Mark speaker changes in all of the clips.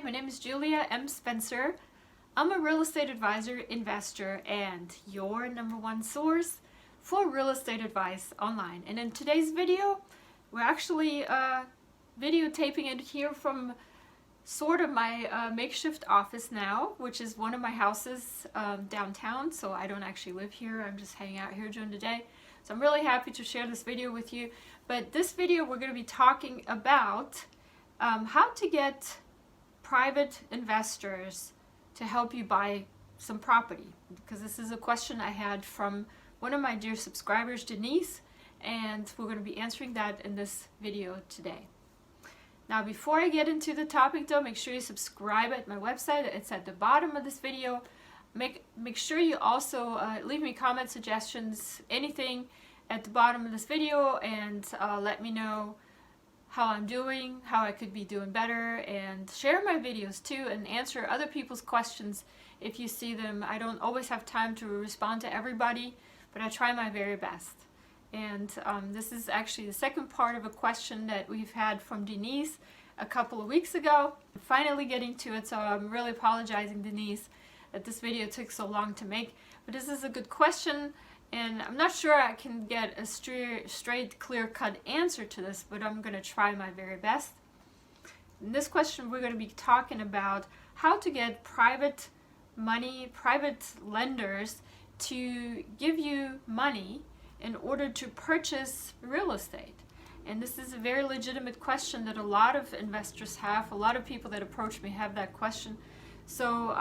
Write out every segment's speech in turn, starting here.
Speaker 1: my name is Julia M. Spencer. I'm a real estate advisor, investor, and your #1 source for real estate advice online. And in today's video, we're actually videotaping it here from sort of my makeshift office now, which is one of my houses downtown. So I don't actually live here. I'm just hanging out here during the day. So I'm really happy to share this video with you. But this video, we're going to be talking about how to get private investors to help you buy some property, because this is a question I had from one of my dear subscribers, Denise, and we're going to be answering that in this video today. Now, before I get into the topic though, make sure you subscribe at my website. It's at the bottom of this video. Make sure you also leave me comment suggestions, anything at the bottom of this video, and let me know how I'm doing, how I could be doing better, and share my videos too and answer other people's questions if you see them. I don't always have time to respond to everybody, but I try my very best. And this is actually the second part of a question that we've had from Denise a couple of weeks ago. I'm finally getting to it, so I'm really apologizing, Denise, that this video took so long to make. But this is a good question, and I'm not sure I can get a straight, clear-cut answer to this, but I'm going to try my very best. In this question, we're going to be talking about how to get private money, private lenders to give you money in order to purchase real estate. And this is a very legitimate question that a lot of investors have. A lot of people that approach me have that question. So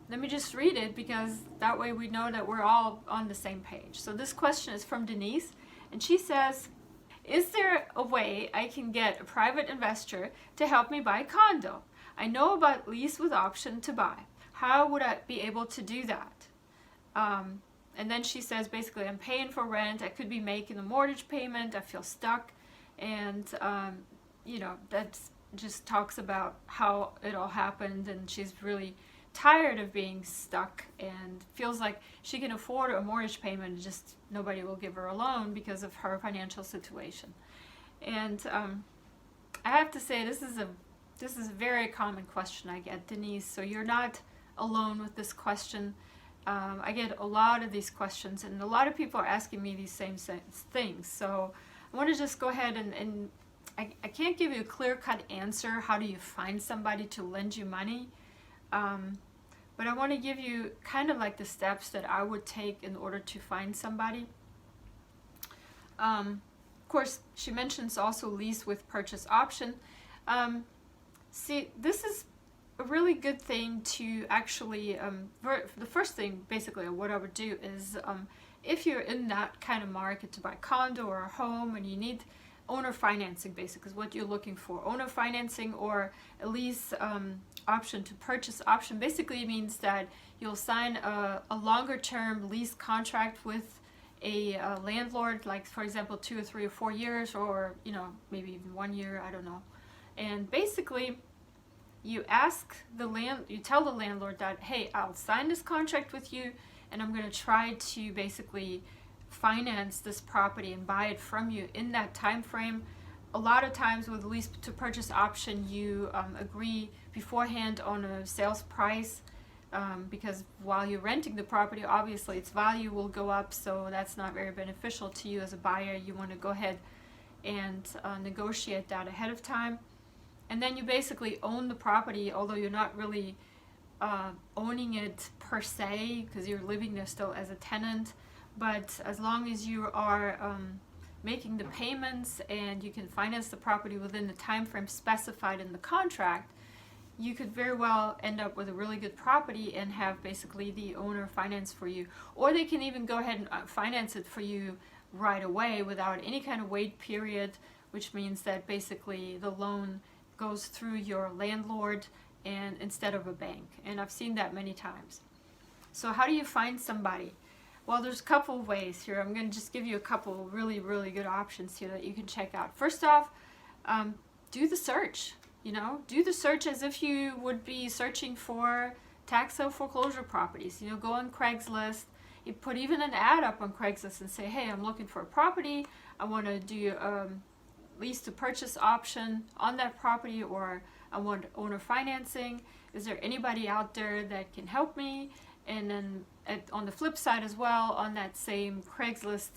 Speaker 1: let me just read it, because that way we know that we're all on the same page. So this question is from Denise, and she says, is there a way I can get a private investor to help me buy a condo? I know about lease with option to buy. How would I be able to do that? And then she says, basically, I'm paying for rent. I could be making a mortgage payment. I feel stuck. And, you know, that just talks about how it all happened. And she's really tired of being stuck and feels like she can afford a mortgage payment, just nobody will give her a loan because of her financial situation. And I have to say, this is a very common question I get, Denise, so you're not alone with this question. I get a lot of these questions, and a lot of people are asking me these same things. So I want to just go ahead and I can't give you a clear-cut answer. How do you find somebody to lend you money? But I want to give you kind of like the steps that I would take in order to find somebody. Of course, she mentions also lease with purchase option. See, this is a really good thing to actually, the first thing basically what I would do is if you're in that kind of market to buy a condo or a home and you need owner financing, basically is what you're looking for. Owner financing or a lease option to purchase option basically means that you'll sign a longer term lease contract with a landlord, like for example 2 or 3 or 4 years, or you know, maybe even 1 year, I don't know. And basically you tell the landlord that, hey, I'll sign this contract with you and I'm going to try to basically finance this property and buy it from you in that time frame. A lot of times with lease to purchase option, you agree beforehand on a sales price, because while you're renting the property, obviously its value will go up, so that's not very beneficial to you as a buyer. You want to go ahead and negotiate that ahead of time. And then you basically own the property, although you're not really owning it per se, because you're living there still as a tenant. But as long as you are making the payments and you can finance the property within the time frame specified in the contract, you could very well end up with a really good property and have basically the owner finance for you. Or they can even go ahead and finance it for you right away without any kind of wait period, which means that basically the loan goes through your landlord and instead of a bank. And I've seen that many times. So how do you find somebody? Well, there's a couple of ways here. I'm going to just give you a couple of really, really good options here that you can check out. First off, do the search. You know, do the search as if you would be searching for tax sale foreclosure properties. You know, go on Craigslist. You put even an ad up on Craigslist and say, hey, I'm looking for a property. I want to do lease to purchase option on that property, or I want owner financing. Is there anybody out there that can help me? And then on the flip side as well, on that same Craigslist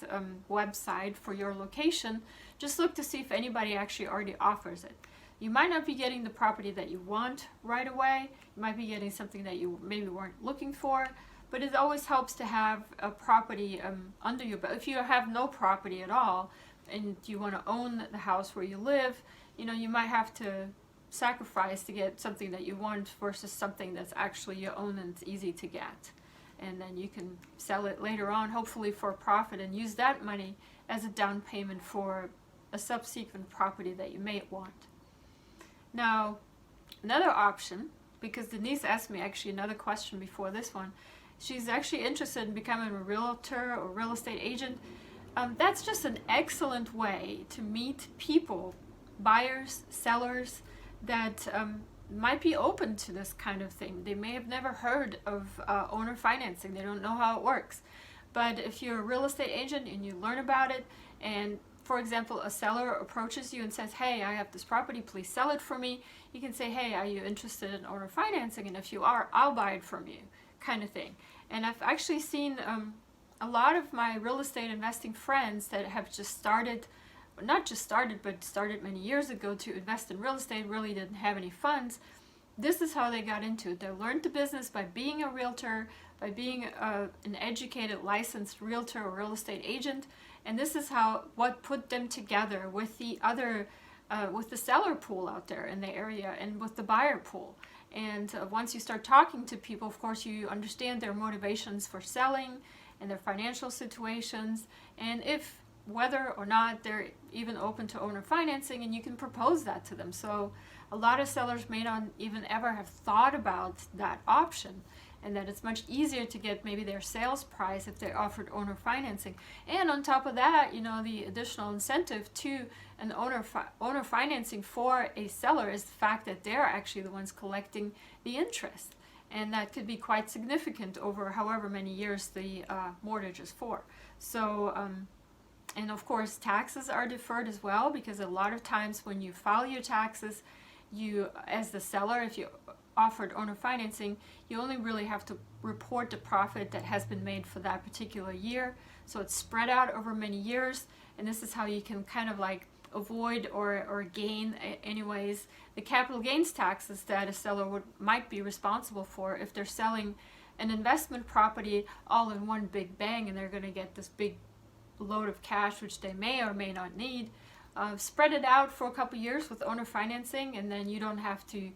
Speaker 1: website for your location, just look to see if anybody actually already offers it. You might not be getting the property that you want right away. You might be getting something that you maybe weren't looking for, but it always helps to have a property under your belt. If you have no property at all and you want to own the house where you live, you might have to sacrifice to get something that you want versus something that's actually your own and it's easy to get. And then you can sell it later on, hopefully for a profit, and use that money as a down payment for a subsequent property that you may want. Now, another option, because Denise asked me actually another question before this one, she's actually interested in becoming a realtor or real estate agent. That's just an excellent way to meet people, buyers, sellers, that might be open to this kind of thing. They may have never heard of owner financing. They don't know how it works. But if you're a real estate agent and you learn about it, and for example, a seller approaches you and says, hey, I have this property, please sell it for me. You can say, hey, are you interested in owner financing? And if you are, I'll buy it from you, kind of thing. And I've actually seen a lot of my real estate investing friends that have just started, not just started, but started many years ago to invest in real estate, really didn't have any funds. This is how they got into it. They learned the business by being a realtor, by being an educated, licensed realtor or real estate agent. And this is what put them together with the other, with the seller pool out there in the area and with the buyer pool. And once you start talking to people, of course, you understand their motivations for selling and their financial situations, and whether or not they're even open to owner financing, and you can propose that to them. So a lot of sellers may not even ever have thought about that option, and that it's much easier to get maybe their sales price if they offered owner financing. And on top of that, the additional incentive to an owner financing for a seller is the fact that they're actually the ones collecting the interest. And that could be quite significant over however many years the mortgage is for. So, and of course, taxes are deferred as well, because a lot of times when you file your taxes, you, as the seller, if you offered owner financing, you only really have to report the profit that has been made for that particular year. So it's spread out over many years, and this is how you can kind of like avoid or gain anyways the capital gains taxes that a seller might be responsible for if they're selling an investment property all in one big bang, and they're going to get this big load of cash which they may or may not need. Spread it out for a couple years with owner financing, and then you don't have to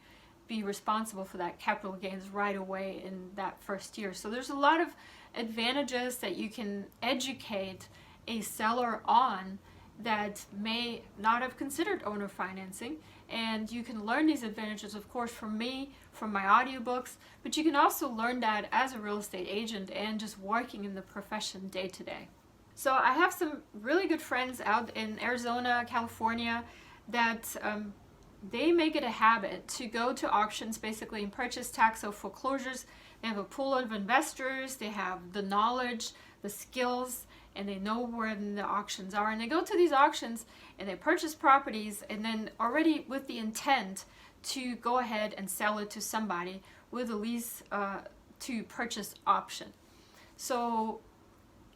Speaker 1: be responsible for that capital gains right away in that first year. So there's a lot of advantages that you can educate a seller on that may not have considered owner financing, and you can learn these advantages, of course, from me, from my audiobooks, but you can also learn that as a real estate agent and just working in the profession day to day. So I have some really good friends out in Arizona, California, that they make it a habit to go to auctions basically and purchase tax sale foreclosures. They have a pool of investors, they have the knowledge, the skills, and they know where the auctions are. And they go to these auctions and they purchase properties, and then already with the intent to go ahead and sell it to somebody with a lease to purchase option. So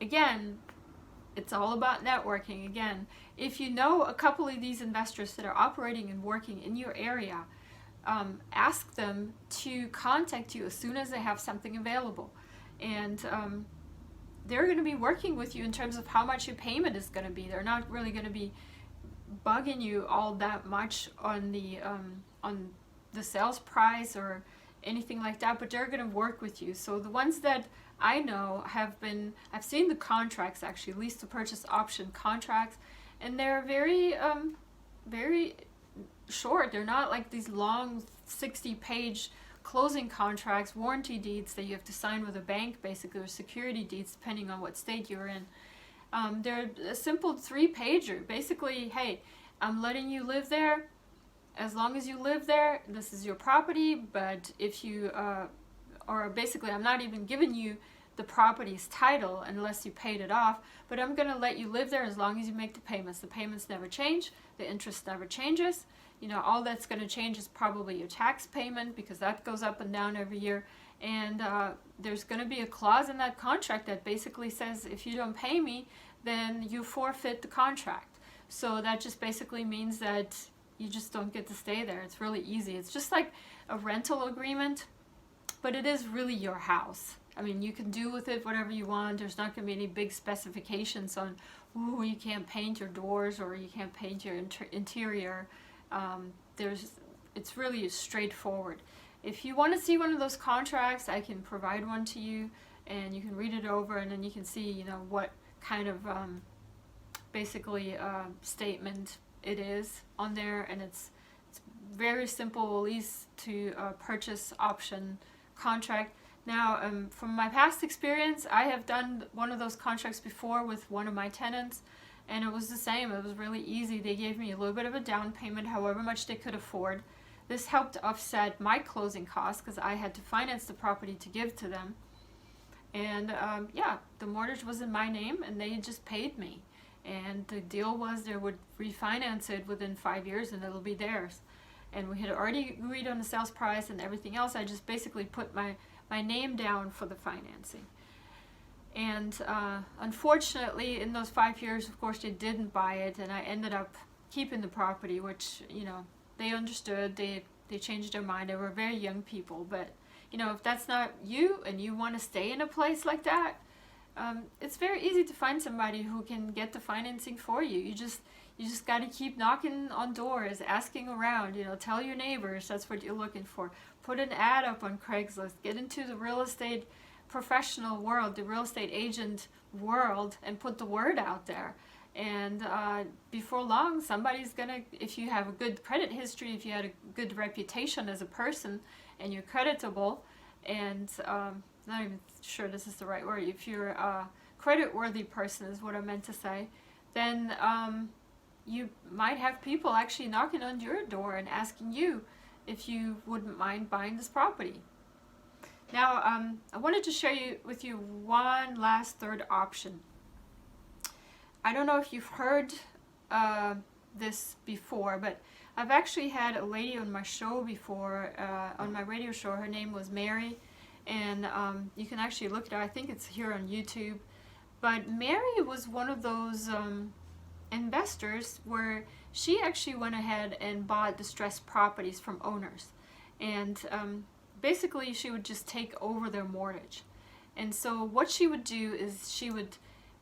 Speaker 1: again, it's all about networking. Again, if you know a couple of these investors that are operating and working in your area, ask them to contact you as soon as they have something available. And they're going to be working with you in terms of how much your payment is going to be. They're not really going to be bugging you all that much on the sales price or anything like that, but they're going to work with you. So the ones that I know I've seen the contracts, actually, lease-to-purchase option contracts, and they're very, very short. They're not like these long 60-page closing contracts, warranty deeds that you have to sign with a bank, basically, or security deeds, depending on what state you're in. They're a simple 3-pager. Basically, hey, I'm letting you live there. As long as you live there, this is your property, but if you, or basically, I'm not even giving you the property's title unless you paid it off, but I'm going to let you live there as long as you make the payments. The payments never change, the interest never changes. all that's going to change is probably your tax payment, because that goes up and down every year. And there's going to be a clause in that contract that basically says, if you don't pay me, then you forfeit the contract. So that just basically means that you just don't get to stay there. It's really easy. It's just like a rental agreement, but it is really your house. I mean, you can do with it whatever you want. There's not going to be any big specifications on, ooh, you can't paint your doors or you can't paint your interior. It's really straightforward. If you want to see one of those contracts, I can provide one to you, and you can read it over, and then you can see, what kind of basically statement it is on there. And it's very simple lease to purchase option contract. Now, from my past experience, I have done one of those contracts before with one of my tenants, and it was the same. It was really easy. They gave me a little bit of a down payment, however much they could afford. This helped offset my closing costs because I had to finance the property to give to them. And yeah, the mortgage was in my name, and they just paid me. And the deal was they would refinance it within 5 years, and it'll be theirs. And we had already agreed on the sales price and everything else. I just basically put my name down for the financing. And unfortunately, in those 5 years, of course, they didn't buy it, and I ended up keeping the property, which, they understood. They changed their mind. They were very young people. But, if that's not you and you want to stay in a place like that, it's very easy to find somebody who can get the financing for you. You just got to keep knocking on doors, asking around, tell your neighbors that's what you're looking for. Put an ad up on Craigslist. Get into the real estate professional world, the real estate agent world, and put the word out there. And before long, somebody's gonna, if you have a good credit history, if you had a good reputation as a person, and you're creditable, and not even sure this is the right word, if you're a credit-worthy person is what I meant to say, then you might have people actually knocking on your door and asking you if you wouldn't mind buying this property. Now, I wanted to share with you one last third option. I don't know if you've heard this before, but I've actually had a lady on my show before, on my radio show. Her name was Mary, and you can actually look at her. I think it's here on YouTube. But Mary was one of those investors where she actually went ahead and bought distressed properties from owners. And basically, she would just take over their mortgage. And so what she would do is she would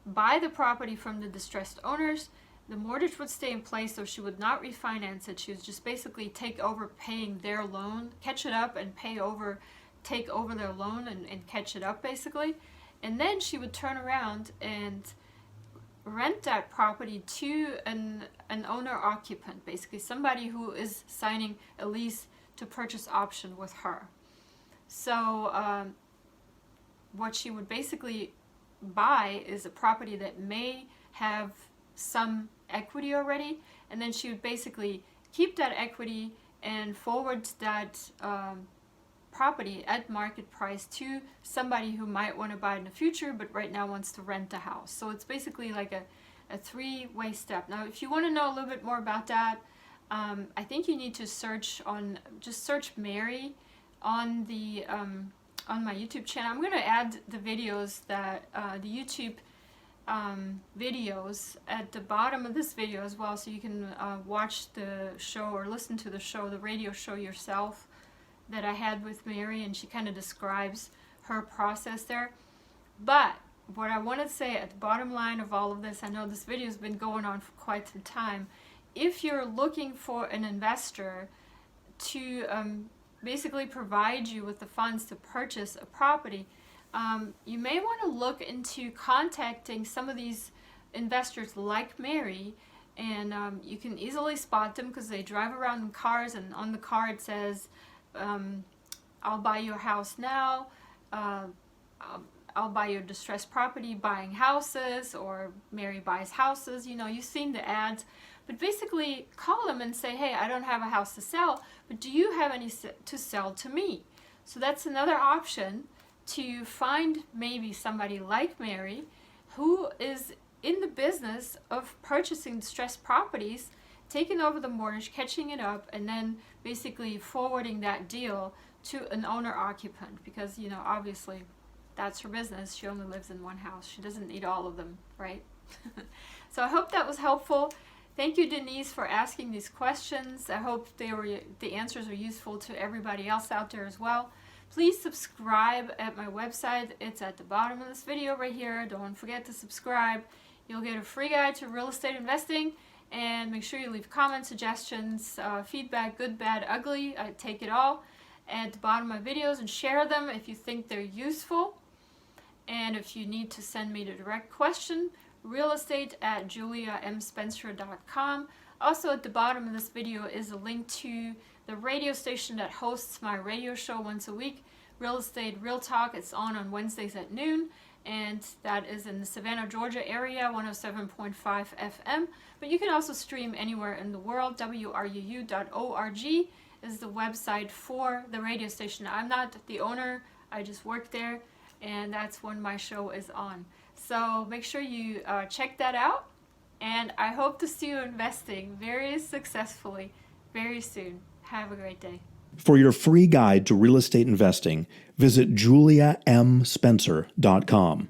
Speaker 1: buy the property from the distressed owners. The mortgage would stay in place, so she would not refinance it. She would just basically take over paying their loan, catch it up and take over their loan and catch it up basically. And then she would turn around and rent that property to an owner-occupant, basically somebody who is signing a lease to purchase option with her. So what she would basically buy is a property that may have some equity already, and then she would basically keep that equity and forward that property at market price to somebody who might want to buy it in the future but right now wants to rent the house. So it's basically like a three-way step. Now, if you want to know a little bit more about that, I think you need to search Mary on the on my YouTube channel. I'm going to add the videos that the YouTube videos at the bottom of this video as well, so you can watch the show or listen to the show, the radio show yourself that I had with Mary, and she kind of describes her process there. But what I want to say at the bottom line of all of this, I know this video has been going on for quite some time. If you're looking for an investor to basically provide you with the funds to purchase a property, you may want to look into contacting some of these investors like Mary, and you can easily spot them because they drive around in cars, and on the car it says, I'll buy your house now, I'll buy your distressed property, buying houses, or Mary buys houses. You've seen the ads. But basically, call them and say, hey, I don't have a house to sell, but do you have any to sell to me? So that's another option to find maybe somebody like Mary who is in the business of purchasing distressed properties taking over the mortgage, catching it up, and then basically forwarding that deal to an owner-occupant, because, you know, obviously that's her business. She only lives in one house. She doesn't need all of them, right? So I hope that was helpful. Thank you, Denise, for asking these questions. I hope the answers are useful to everybody else out there as well. Please subscribe at my website. It's at the bottom of this video right here. Don't forget to subscribe. You'll get a free guide to real estate investing, and make sure you leave comments, suggestions, feedback, good, bad, ugly. I take it all at the bottom of my videos, and share them if you think they're useful. And if you need to send me the direct question, realestate@juliamspencer.com. Also at the bottom of this video is a link to the radio station that hosts my radio show once a week, Real Estate Real Talk. It's on Wednesdays at noon, and that is in the Savannah, Georgia area, 107.5 FM. But you can also stream anywhere in the world. WRUU.org is the website for the radio station. I'm not the owner, I just work there, and that's when my show is on. So make sure you check that out, and I hope to see you investing very successfully very soon. Have a great day.
Speaker 2: For your free guide to real estate investing, visit juliamspencer.com.